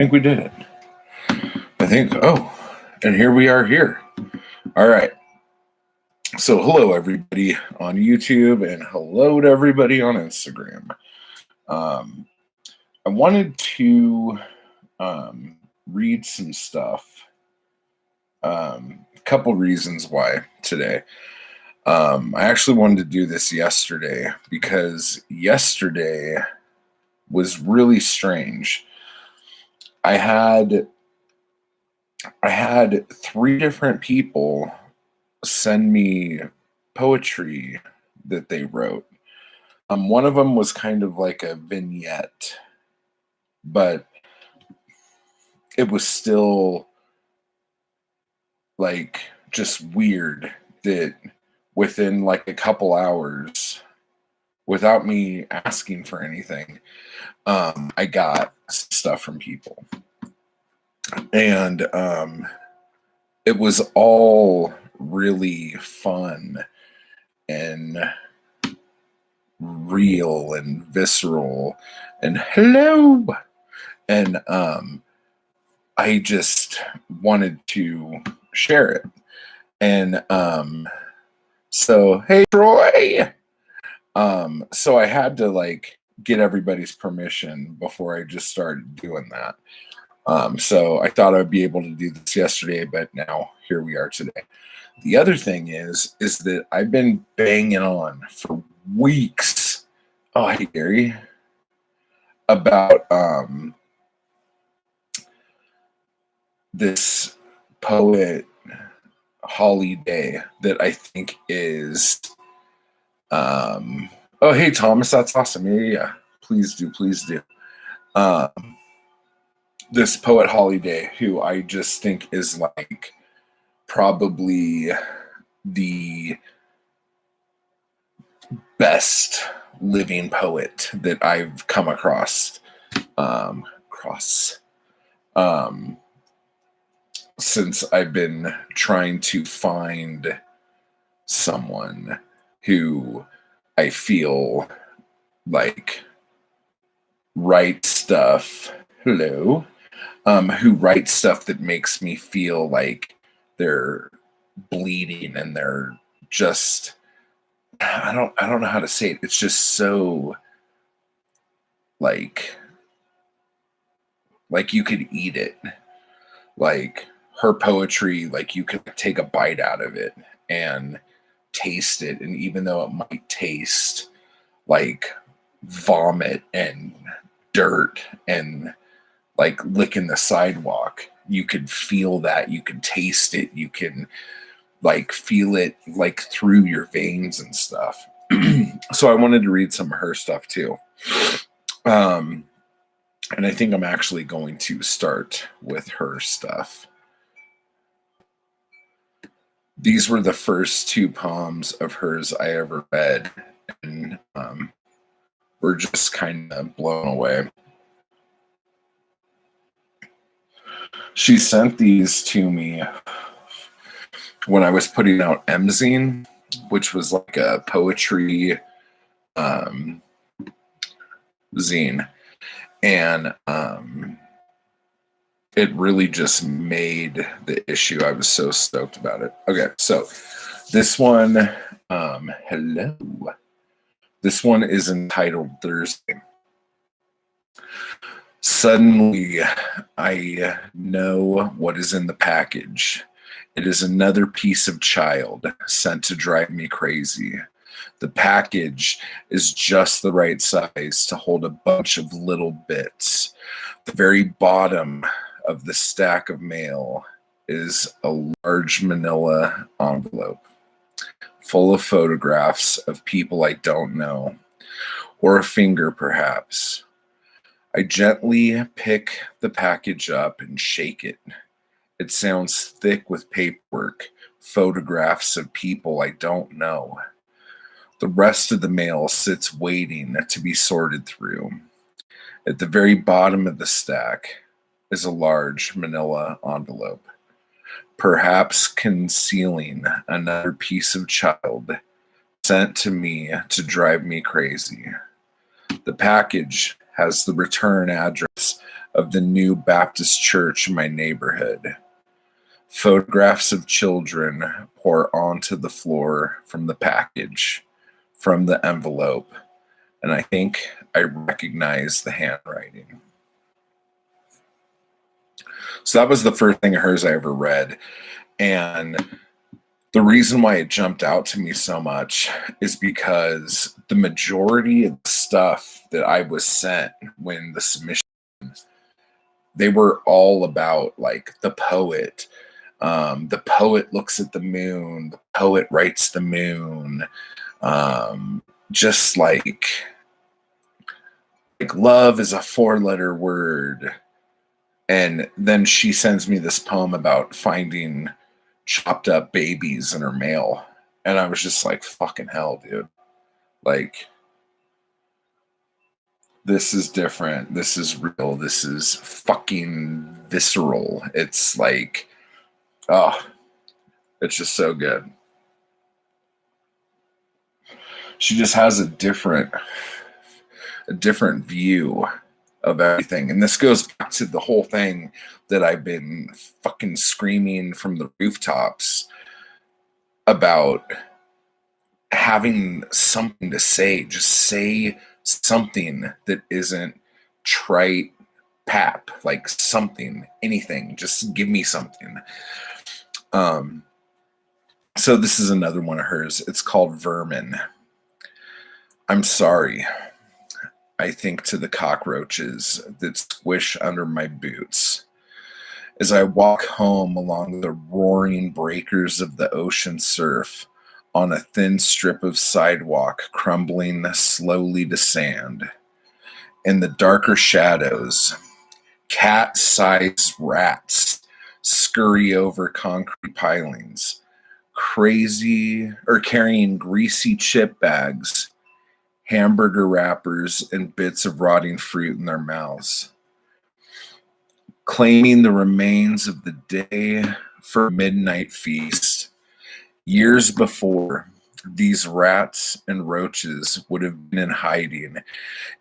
think we did it. And here we are here. All right. So hello, everybody on YouTube, and hello to everybody on Instagram. I wanted to read some stuff. A couple reasons why today. I actually wanted to do this yesterday because yesterday was really strange. I had 3 different people send me poetry that they wrote. One of them was kind of like a vignette, but it was still like just weird that within like a couple hours, without me asking for anything, I got stuff from people. And it was all really fun and real and visceral and hello. And I just wanted to share it. And so, hey, Troy. So I had to like get everybody's permission before I just started doing that. So I thought I'd be able to do this yesterday, but now here we are today. The other thing is that I've been banging on for weeks. Oh, hey, Gary. About this poet holiday that I think is oh, hey, Thomas, that's awesome. Yeah. Please do. This poet holiday, who I just think is like probably the best living poet that I've come across since I've been trying to find someone who I feel like writes stuff. Hello. Who writes stuff that makes me feel like they're bleeding and they're just I don't know how to say it. It's just so like you could eat it. Like her poetry, like you could take a bite out of it and taste it, and even though it might taste like vomit and dirt and like licking the sidewalk, you could feel that, you could taste it, you can like feel it like through your veins and stuff. So I wanted to read some of her stuff too. And I think I'm actually going to start with her stuff. These were the first 2 poems of hers I ever read, and were just kind of blown away. She sent these to me when I was putting out M-Zine, which was like a poetry zine. And it really just made the issue. I was so stoked about it. Okay, so this one, hello. This one is entitled Thursday. Suddenly, I know what is in the package. It is another piece of child sent to drive me crazy. The package is just the right size to hold a bunch of little bits. The very bottom of the stack of mail is a large manila envelope full of photographs of people I don't know, or a finger perhaps. I gently pick the package up and shake it. It sounds thick with paperwork, photographs of people I don't know. The rest of the mail sits waiting to be sorted through. At the very bottom of the stack is a large manila envelope, perhaps concealing another piece of child sent to me to drive me crazy. The package has the return address of the new Baptist church in my neighborhood. Photographs of children pour onto the floor from the package, from the envelope, and I think I recognize the handwriting. So that was the first thing of hers I ever read. And the reason why it jumped out to me so much is because the majority of the stuff that I was sent when the submission, they were all about like the poet. The poet looks at the moon. The poet writes the moon. Just like love is a 4-letter word. And then she sends me this poem about finding chopped up babies in her mail. And I was just like, fucking hell, dude. Like, this is different. This is real. This is fucking visceral. It's like, oh, it's just so good. She just has a different view of everything. And this goes back to the whole thing that I've been fucking screaming from the rooftops about having something to say. Just say something that isn't trite pap, like something, anything. Just give me something. So this is another one of hers. It's called Vermin. I'm sorry. I think to the cockroaches that squish under my boots. As I walk home along the roaring breakers of the ocean surf on a thin strip of sidewalk crumbling slowly to sand. In the darker shadows, cat-sized rats scurry over concrete pilings, carrying greasy chip bags, hamburger wrappers, and bits of rotting fruit in their mouths, claiming the remains of the day for a midnight feast. Years before, these rats and roaches would have been in hiding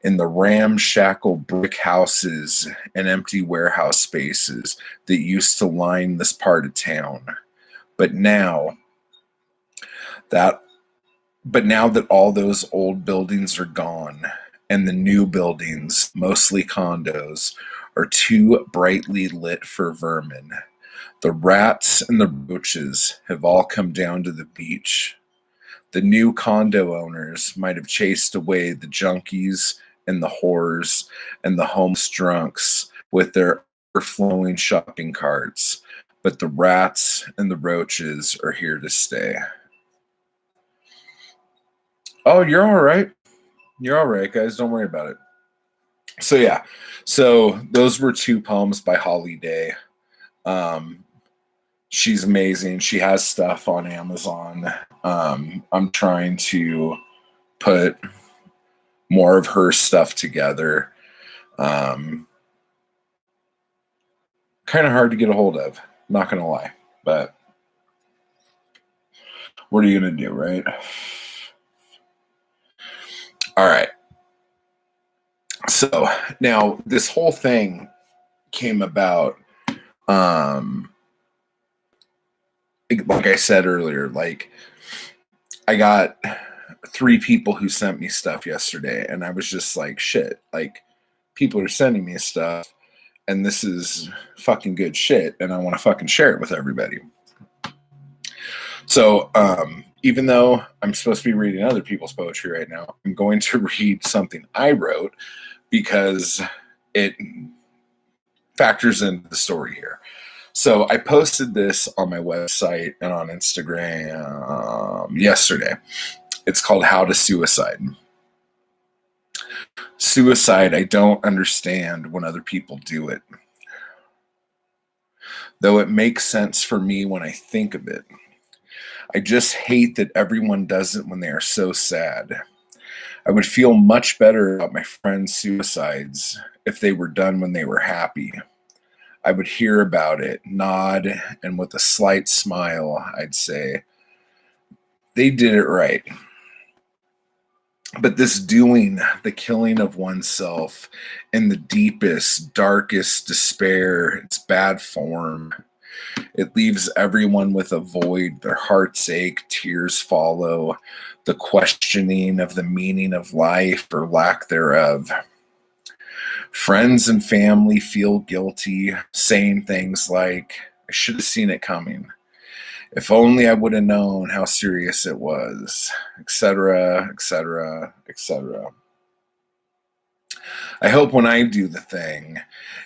in the ramshackle brick houses and empty warehouse spaces that used to line this part of town. But now that all those old buildings are gone and the new buildings, mostly condos, are too brightly lit for vermin, the rats and the roaches have all come down to the beach. The new condo owners might have chased away the junkies and the whores and the homeless drunks with their overflowing shopping carts, but the rats and the roaches are here to stay. Oh, you're all right. You're all right, guys. Don't worry about it. So, yeah. So, those were 2 poems by Holly Day. She's amazing. She has stuff on Amazon. I'm trying to put more of her stuff together. Kind of hard to get a hold of, not going to lie. But what are you going to do, right? All right. So now this whole thing came about, like I said earlier, like I got 3 people who sent me stuff yesterday, and I was just like, shit, like people are sending me stuff, and this is fucking good shit, and I want to fucking share it with everybody. So, even though I'm supposed to be reading other people's poetry right now, I'm going to read something I wrote because it factors into the story here. So I posted this on my website and on Instagram yesterday. It's called How to Suicide. Suicide, I don't understand when other people do it. Though it makes sense for me when I think of it. I just hate that everyone does it when they are so sad. I would feel much better about my friends' suicides if they were done when they were happy. I would hear about it, nod, and with a slight smile, I'd say, they did it right. But this doing, the killing of oneself in the deepest, darkest despair, it's bad form. It leaves everyone with a void, their hearts ache, tears follow, the questioning of the meaning of life or lack thereof. Friends and family feel guilty, saying things like, I should have seen it coming. If only I would have known how serious it was, etc., etc., etc. I hope when I do the thing,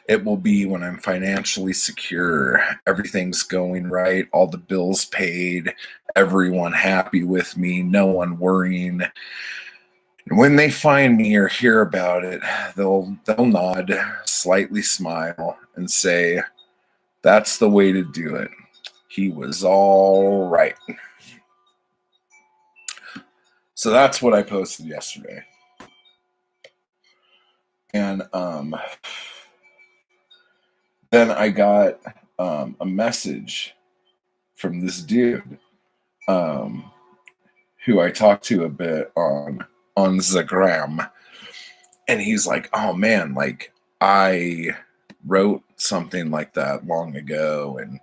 it will be when I'm financially secure, everything's going right, all the bills paid, everyone happy with me, no one worrying. And when they find me or hear about it, they'll nod, slightly smile, and say, "That's the way to do it. He was all right." So that's what I posted yesterday. And then I got a message from this dude who I talked to a bit on the gram. And he's like, "Oh man, like I wrote something like that long ago, and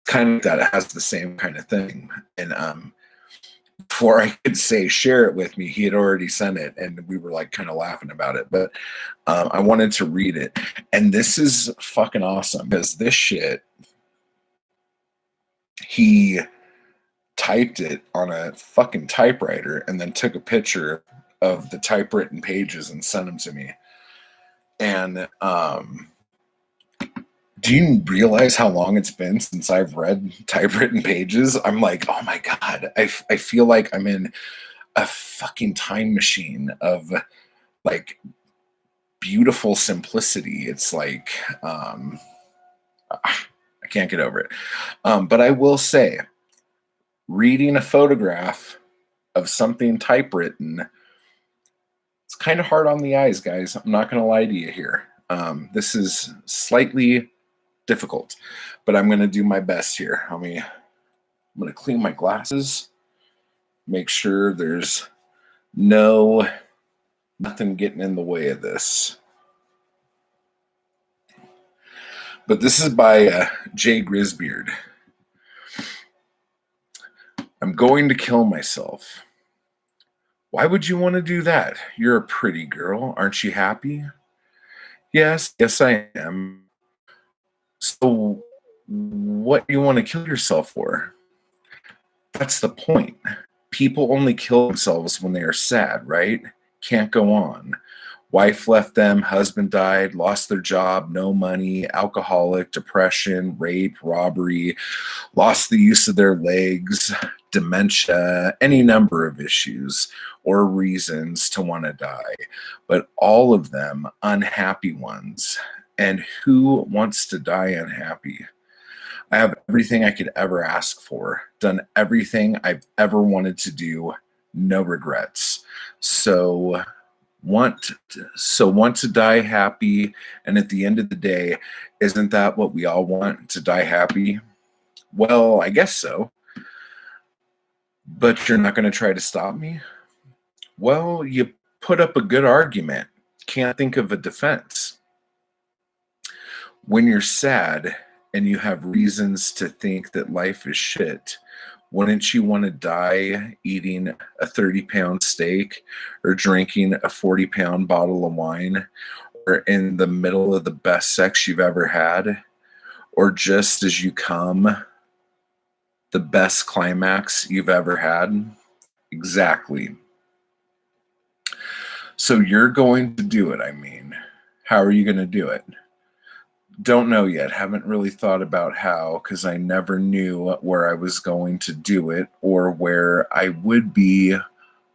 kind of that has the same kind of thing." And before I could say share it with me, he had already sent it, and we were like kind of laughing about it. But I wanted to read it, and this is fucking awesome because this shit, he typed it on a fucking typewriter and then took a picture of the typewritten pages and sent them to me. And do you realize how long it's been since I've read typewritten pages? I'm like, oh my God, I feel like I'm in a fucking time machine of like beautiful simplicity. It's like, I can't get over it. But I will say, reading a photograph of something typewritten, it's kind of hard on the eyes, guys. I'm not going to lie to you here. This is slightly difficult, but I'm going to do my best here. I'm going to clean my glasses, make sure there's nothing getting in the way of this. But this is by Jay Grizzbeard. I'm going to kill myself. Why would you want to do that? You're a pretty girl. Aren't you happy? Yes, I am. So what do you want to kill yourself for? That's the point. People only kill themselves when they are sad, right? Can't go on. Wife left them, husband died, lost their job, no money, alcoholic, depression, rape, robbery, lost the use of their legs, dementia, any number of issues or reasons to want to die, but all of them unhappy ones. And who wants to die unhappy? I have everything I could ever ask for, done everything I've ever wanted to do, no regrets. So want to die happy, and at the end of the day, isn't that what we all want, to die happy? Well, I guess so. But you're not going to try to stop me? Well, you put up a good argument. Can't think of a defense. When you're sad and you have reasons to think that life is shit, wouldn't you want to die eating a 30-pound steak or drinking a 40-pound bottle of wine or in the middle of the best sex you've ever had? Or just as you come, the best climax you've ever had? Exactly. So you're going to do it, I mean. How are you going to do it? Don't know yet. Haven't really thought about how, because I never knew where I was going to do it or where I would be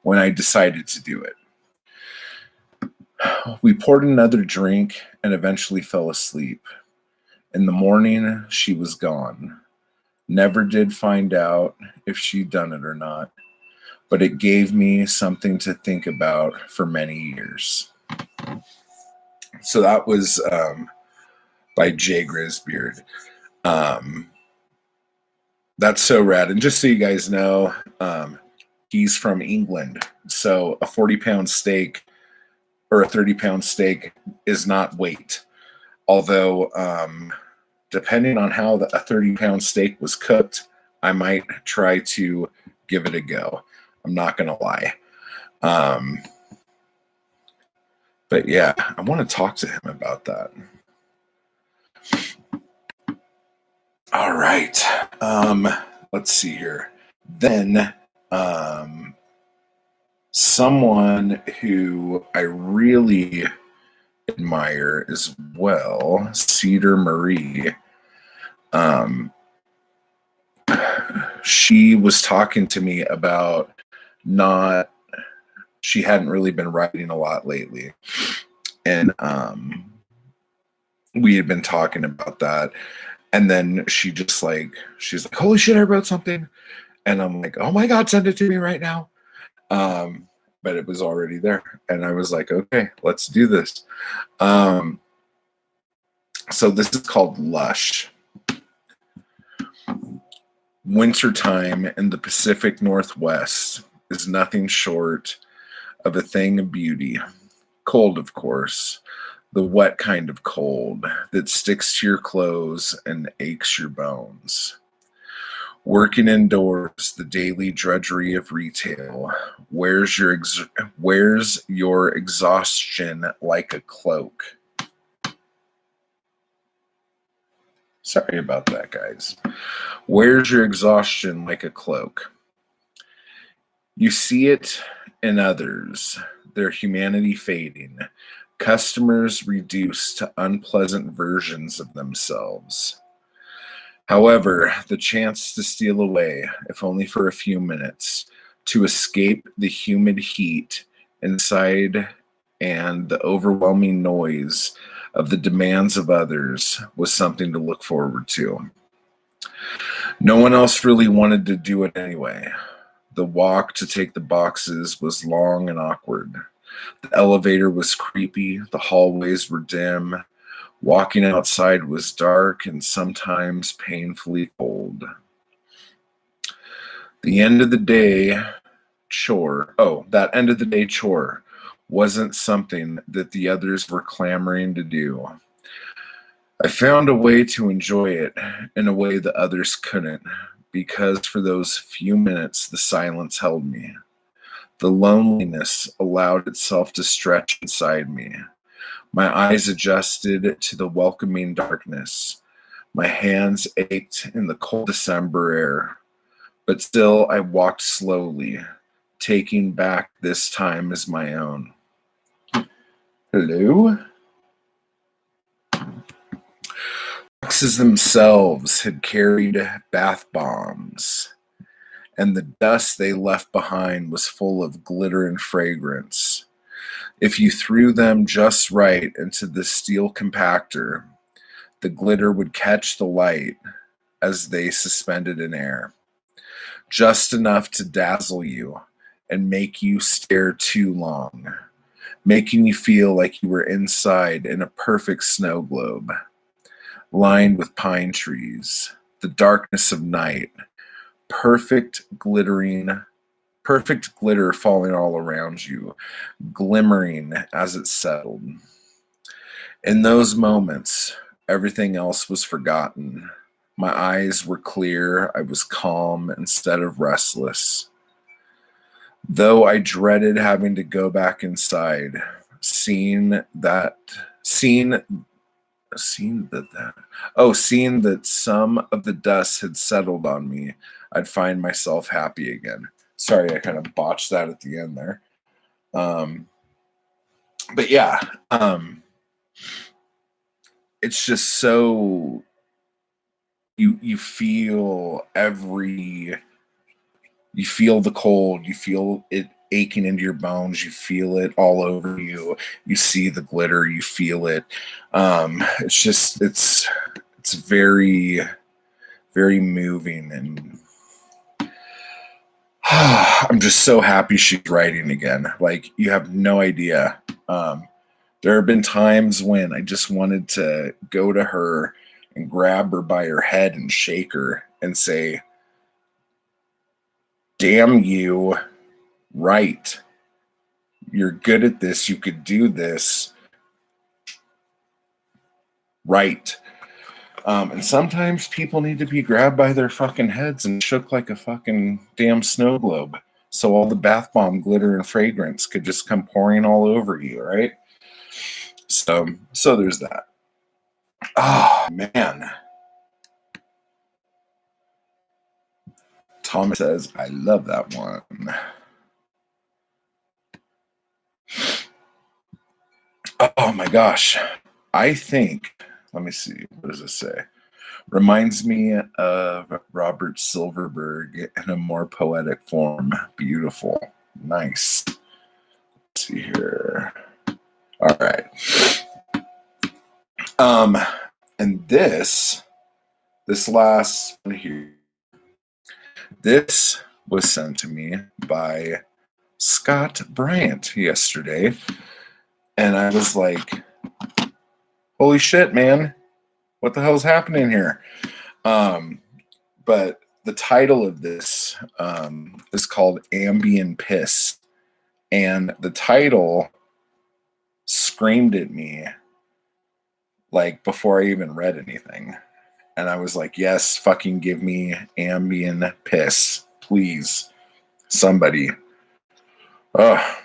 when I decided to do it. We poured another drink and eventually fell asleep. In the morning, she was gone. Never did find out if she'd done it or not, but it gave me something to think about for many years. So that was by Jay Grizzbeard. That's so rad. And just so you guys know, He's from England. So a 40-pound steak or a 30-pound steak is not weight. Although, depending on how a 30-pound steak was cooked, I might try to give it a go. I'm not going to lie. But yeah, I want to talk to him about that. All right. Let's see here. Then, someone who I really admire as well, Cedar Marie. She was talking to me about she hadn't really been writing a lot lately. And we had been talking about that. And then she's like, holy shit, I wrote something. And I'm like, oh my God, send it to me right now. But it was already there. And I was like, okay, let's do this. So this is called Lush. Wintertime in the Pacific Northwest is nothing short of a thing of beauty. Cold, of course. The wet kind of cold that sticks to your clothes and aches your bones. Working indoors, the daily drudgery of retail wears your exhaustion like a cloak. Sorry about that, guys. Wears your exhaustion like a cloak. You see it in others, their humanity fading, customers reduced to unpleasant versions of themselves. However, the chance to steal away, if only for a few minutes, to escape the humid heat inside and the overwhelming noise of the demands of others was something to look forward to. No one else really wanted to do it anyway. The walk to take the boxes was long and awkward. The elevator was creepy, the hallways were dim, walking outside was dark and sometimes painfully cold. That end of the day chore wasn't something that the others were clamoring to do. I found a way to enjoy it in a way that others couldn't, because for those few minutes the silence held me. The loneliness allowed itself to stretch inside me. My eyes adjusted to the welcoming darkness. My hands ached in the cold December air. But still I walked slowly, taking back this time as my own. Hello? Boxes themselves had carried bath bombs, and the dust they left behind was full of glitter and fragrance. If you threw them just right into the steel compactor, the glitter would catch the light as they suspended in air, just enough to dazzle you and make you stare too long, making you feel like you were inside in a perfect snow globe, lined with pine trees, the darkness of night, perfect glitter falling all around you, glimmering as it settled. In those moments, everything else was forgotten. My eyes were clear. I was calm instead of restless. Though I dreaded having to go back inside, seeing that some of the dust had settled on me, I'd find myself happy again. Sorry, I kind of botched that at the end there. But yeah, it's just so you feel you feel the cold, you feel it aching into your bones, you feel it all over you, you see the glitter, you feel it. It's very, very moving, and I'm just so happy she's writing again. Like, you have no idea. There have been times when I just wanted to go to her and grab her by her head and shake her and say, damn you, Right. You're good at this. You could do this. Right. And sometimes people need to be grabbed by their fucking heads and shook like a fucking damn snow globe. So all the bath bomb glitter and fragrance could just come pouring all over you, right? So there's that. Oh, man. Thomas says, I love that one. Oh my gosh. I think, let me see, what does it say? Reminds me of Robert Silverberg in a more poetic form. Beautiful. Nice. Let's see here. All right. And this last one here, this was sent to me by Scott Bryant yesterday. And I was like, holy shit, man. What the hell's happening here? But the title of this is called Ambient Piss. And the title screamed at me like before I even read anything. And I was like, yes, fucking give me ambient piss. Please. Somebody. Ugh.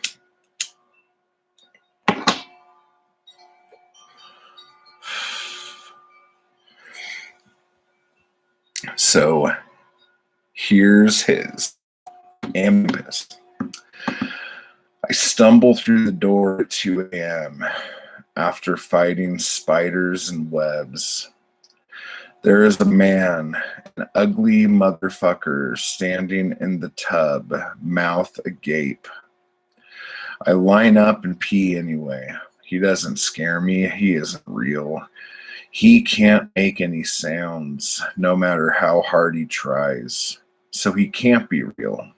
So here's his ambient piss. I stumble through the door at 2 a.m. after fighting spiders and webs. There is a man, an ugly motherfucker, standing in the tub, mouth agape. I line up and pee anyway. He doesn't scare me. He isn't real. He can't make any sounds, no matter how hard he tries. So he can't be real.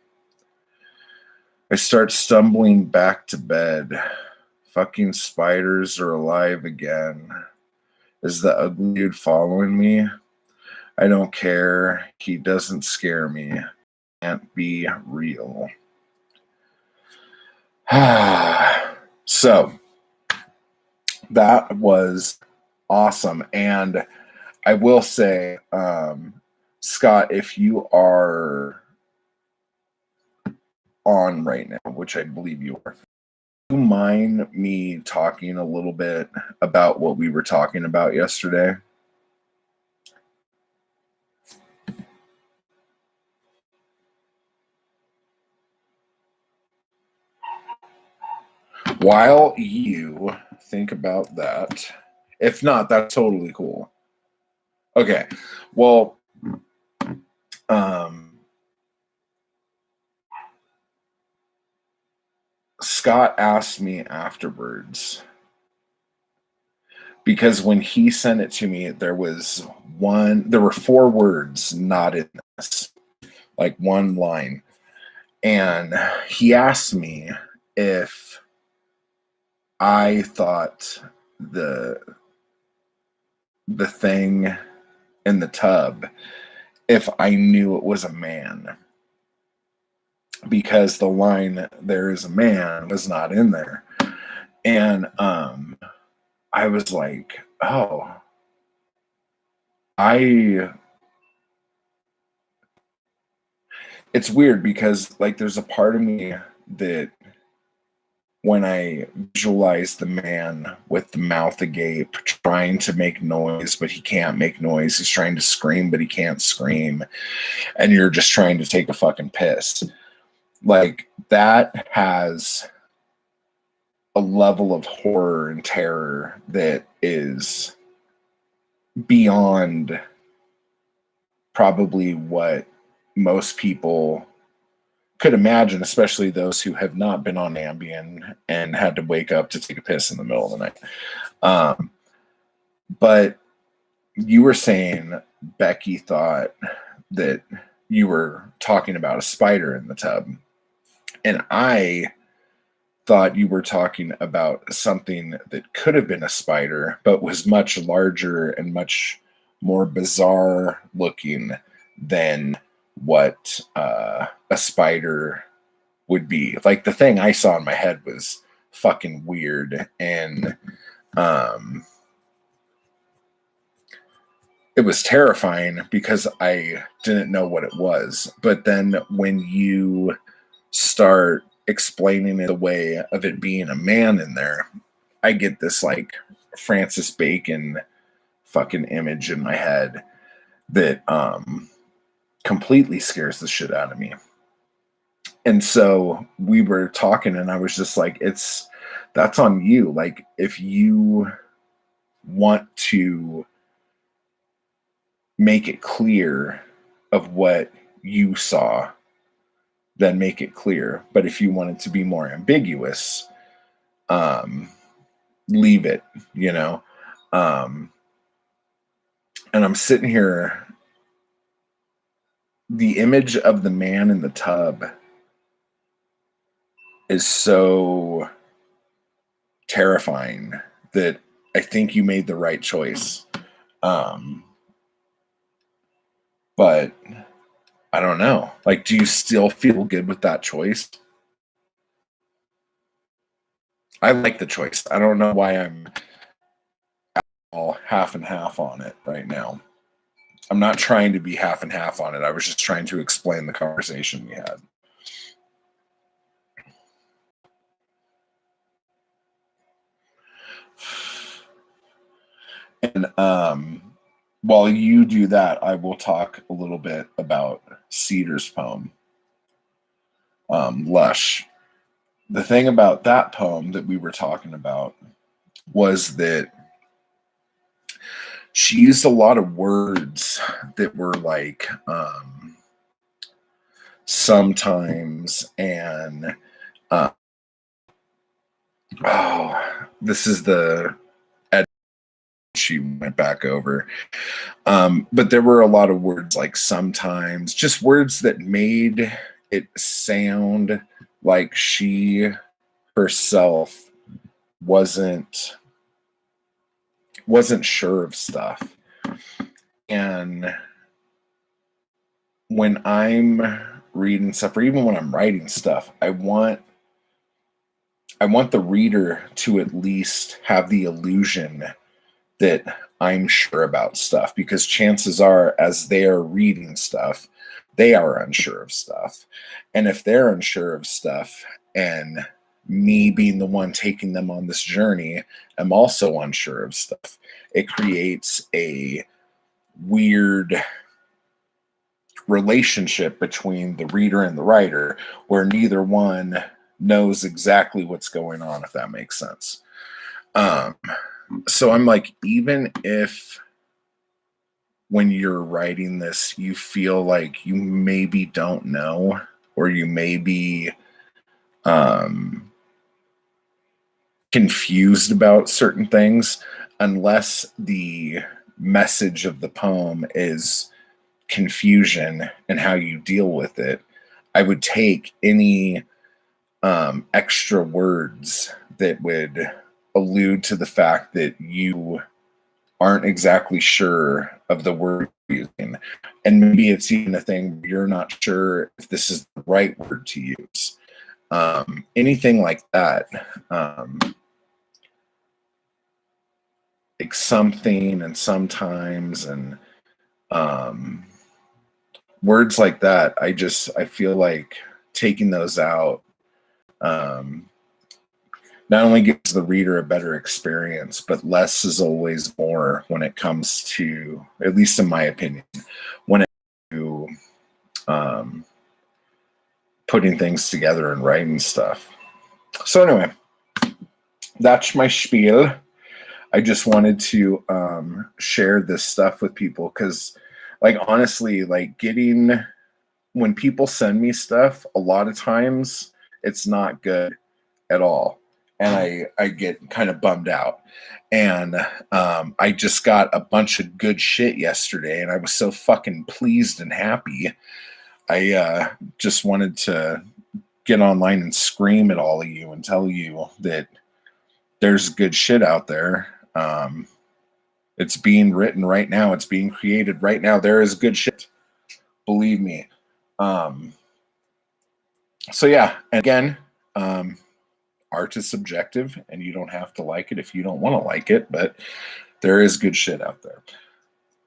I start stumbling back to bed. Fucking spiders are alive again. Is the ugly dude following me? I don't care. He doesn't scare me. Can't be real. So, that was awesome. And I will say, Scott, if you are on right now, which I believe you are, do you mind me talking a little bit about what we were talking about yesterday? While you think about that, if not, that's totally cool. Okay, well, Scott asked me afterwards, because when he sent it to me, there were 4 words not in this, like one line. And he asked me if I thought the thing in the tub, if I knew it was a man. Because the line, there is a man, was not in there. And I was like, oh, it's weird because like there's a part of me that when I visualize the man with the mouth agape trying to make noise, but he can't make noise. He's trying to scream, but he can't scream. And you're just trying to take a fucking piss. Like that has a level of horror and terror that is beyond probably what most people could imagine, especially those who have not been on Ambien and had to wake up to take a piss in the middle of the night. But you were saying Becky thought that you were talking about a spider in the tub. And I thought you were talking about something that could have been a spider, but was much larger and much more bizarre looking than what a spider would be. Like, the thing I saw in my head was fucking weird, and it was terrifying because I didn't know what it was. But then when you start explaining it the way of it being a man in there, I get this like Francis Bacon fucking image in my head that completely scares the shit out of me. And so we were talking, and I was just like, that's on you. Like, if you want to make it clear of what you saw, then make it clear. But if you want it to be more ambiguous, leave it, you know? And I'm sitting here, the image of the man in the tub is so terrifying that I think you made the right choice. But I don't know. Like, do you still feel good with that choice? I like the choice. I don't know why I'm all half and half on it right now. I'm not trying to be half and half on it. I was just trying to explain the conversation we had. And while you do that, I will talk a little bit about Cedar's poem, Lush. The thing about that poem that we were talking about was that she used a lot of words that were like sometimes, and this is the she went back over. But there were a lot of words like sometimes, just words that made it sound like she herself wasn't sure of stuff. And when I'm reading stuff, or even when I'm writing stuff, I want the reader to at least have the illusion that I'm sure about stuff, because chances are, as they are reading stuff, they are unsure of stuff. And if they're unsure of stuff, and me being the one taking them on this journey, I'm also unsure of stuff, it creates a weird relationship between the reader and the writer, where neither one knows exactly what's going on, if that makes sense. So I'm like, even if when you're writing this, you feel like you maybe don't know, or you may be confused about certain things, unless the message of the poem is confusion and how you deal with it, I would take any extra words that would allude to the fact that you aren't exactly sure of the word you're using. And maybe it's even a thing where you're not sure if this is the right word to use. Anything like that. Like something and sometimes, and words like that. I feel like taking those out not only gives the reader a better experience, but less is always more when it comes to, at least in my opinion, when it comes to putting things together and writing stuff. So anyway, that's my spiel. I just wanted to share this stuff with people, because, like, honestly, like, when people send me stuff, a lot of times it's not good at all. And I get kind of bummed out. And I just got a bunch of good shit yesterday, and I was so fucking pleased and happy. I just wanted to get online and scream at all of you and tell you that there's good shit out there. It's being written right now. It's being created right now. There is good shit. Believe me. So yeah, and again, art is subjective, and you don't have to like it if you don't want to like it, but there is good shit out there.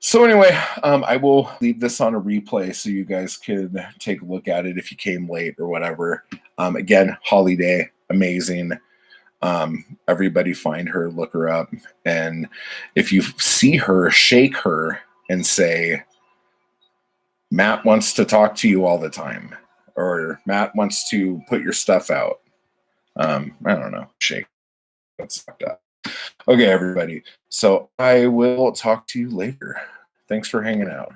So anyway, I will leave this on a replay so you guys could take a look at it if you came late or whatever. Again, Holiday, amazing. Everybody find her, look her up, and if you see her, shake her and say, Matt wants to talk to you all the time, or Matt wants to put your stuff out. I don't know, shake. That's fucked up. Okay, everybody. So I will talk to you later. Thanks for hanging out.